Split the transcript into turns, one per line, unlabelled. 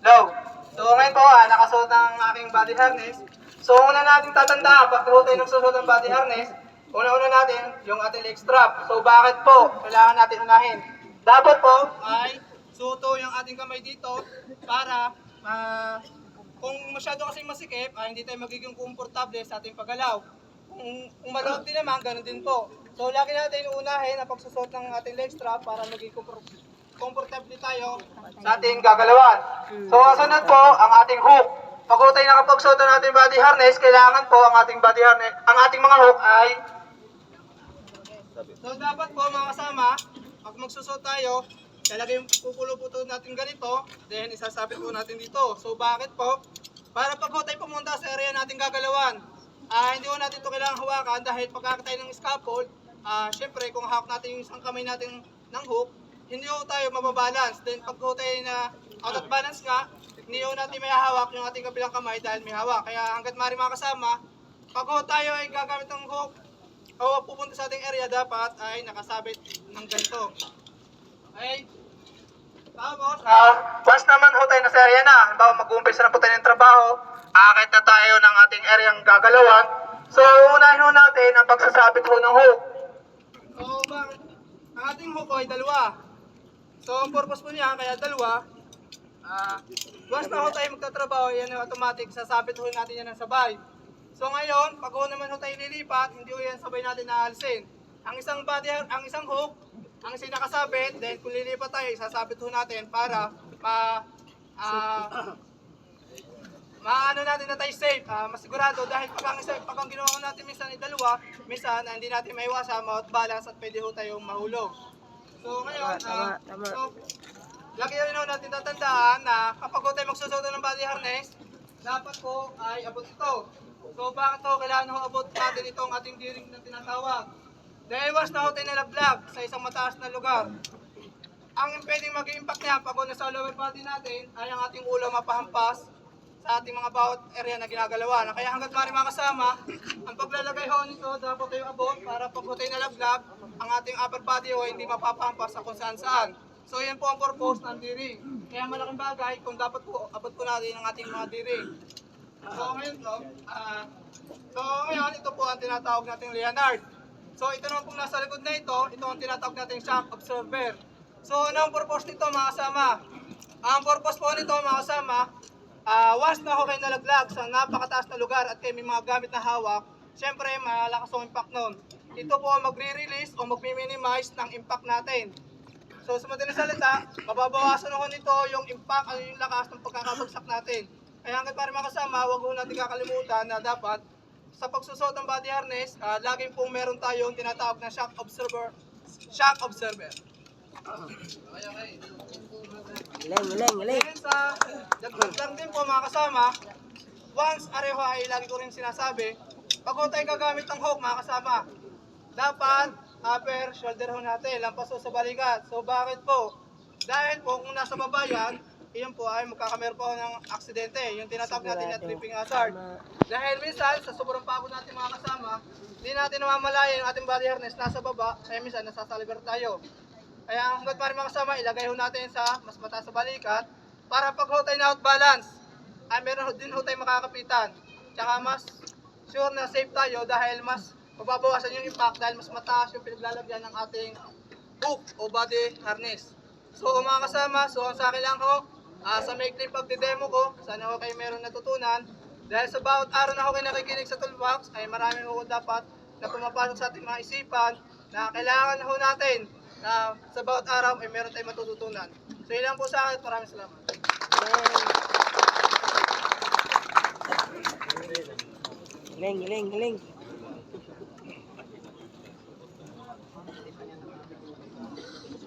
Low. So ngayon po, nakasuot ang aking body harness. So una natin tatandaan, pag tayo ng susunod ng body harness, una-una natin yung ating leg strap. So bakit po kailangan natin unahin? Dapat po ay suto yung ating kamay dito para kung masyado kasi masikip, hindi tayo magiging komportable sa ating paggalaw. Kung malawak din naman, ganun din po. So lagi natin unahin ang pagsusot ng ating leg strap para maging komportable tayo sa ating gagalawan. So sunod po ang ating hook. Pag tayo nakapagsuot ng ating body harness, kailangan po ang ating body harness, ang ating mga hook ay so dapat po mga kasama, pag magsusot tayo, talagay yung pupulo po natin ganito, then isasabit po natin dito. So bakit po? Para pag tayo pumunta sa area natin gagalawan, hindi ko natin ito kailangan hawakan dahil pagkakita tayo ng scaffold, syempre kung hawak natin yung isang kamay natin ng hook, hindi ko tayo mababalance. Then pag tayo na out of balance nga, hindi ko natin may hawak yung ating kabilang kamay dahil may hawak. Kaya hanggat maaari mga kasama, pag tayo ay gagamit ng hook o pupunta sa ating area, dapat ay nakasabit ng ganito. Okay? Tapos, once naman tayo nasa area na, halimbawa mag-uumpisa na po tayo ng trabaho, aakit na tayo ng ating areang gagalawan. So, unahin natin ang pagsasabit ng hook. So, ang ating hook ay dalawa. So, ang purpose po niya, kaya dalawa, once na tayo magtatrabaho, yan yung automatic, sasabit natin yan ng sabay. So, ngayon, pag naman tayo lilipat, hindi yan sabay natin naalisin. Ang isang hook, ang isang nakasabit, then kung lilipat tayo, isasabit natin para maano natin na tayo safe, masigurado dahil pag ang ginawa natin minsan ay dalawa, minsan hindi natin maiwasan mouth balance at pwede tayong mahulog. So ngayon, lagi rin natin tatandaan na kapag tayo magsusuot ng body harness, dapat po ay abot ito. So bakit kailangan abot natin itong ating D-ring na tinatawag? Dahil once na tayo nalaglag sa isang mataas na lugar, ang pwedeng mag-impact niya pag nasa lower body natin ay ang ating ulo mapahampas sa ating mga bawat area na ginagalawan. Kaya hanggat maaari mga kasama, ang paglalagay nito dapat tayo abot para pag tayo nalaglag, ang ating upper body hindi mapapahampas sa kung saan saan. So yan po ang purpose ng D-ring. Kaya malaking bagay kung dapat po abot po natin ang ating mga D-ring. So ngayon ito po ang tinatawag nating Leonard. So ito naman kung nasa likod na ito ang tinatawag nating shock absorber. So ano ang purpose nito mga kasama? Ang purpose po nito mga kasama, once na kayo nalaglag sa napakataas na lugar at kayo may mga gamit na hawak, syempre malakas ang impact nun. Ito po ang magre-release o mag-minimize ng impact natin. So sa madaling salita, mababawasan nito yung impact o yung lakas ng pagkakabagsak natin. Kaya hanggat para makasama, huwag natin kakalimutan na dapat sa pagsusot ng body harness, laging pong meron tayong tinatawag na shock absorber. Okay. Ngayon sa dagdag lang din po mga kasama, once areho ay lagi ko rin sinasabi, pag tayo gagamit ng hook mga kasama, dapat upper shoulder natin, lampas sa balikat. So bakit po? Dahil po kung nasa baba yan, iyon po ay magkakameron po ng aksidente, yung tinatawag natin na tripping hazard. Dahil minsan, sa sobrang pagod natin mga kasama, hindi natin namamalaya yung ating body harness nasa baba, kaya minsan nasasaliber tayo. Kaya hanggat pa rin mga kasama, ilagay natin sa mas mataas sa balikat, para pag tayo na out balance, ay meron din tayo makakapitan. Tsaka mas sure na safe tayo dahil mas mababawasan yung impact dahil mas mataas yung pinaglalagyan ng ating hook o body harness. So mga kasama, ang sa akin lang sa maikling pagdidemo ko, sana kayo meron natutunan. Dahil sa bawat araw na kayo nakikinig sa toolbox, ay marami dapat na pumapasok sa ating mga isipan na kailangan natin na sa bawat araw ay meron tayong matututunan. So yun lang po sa akin, maraming salamat.
Galing.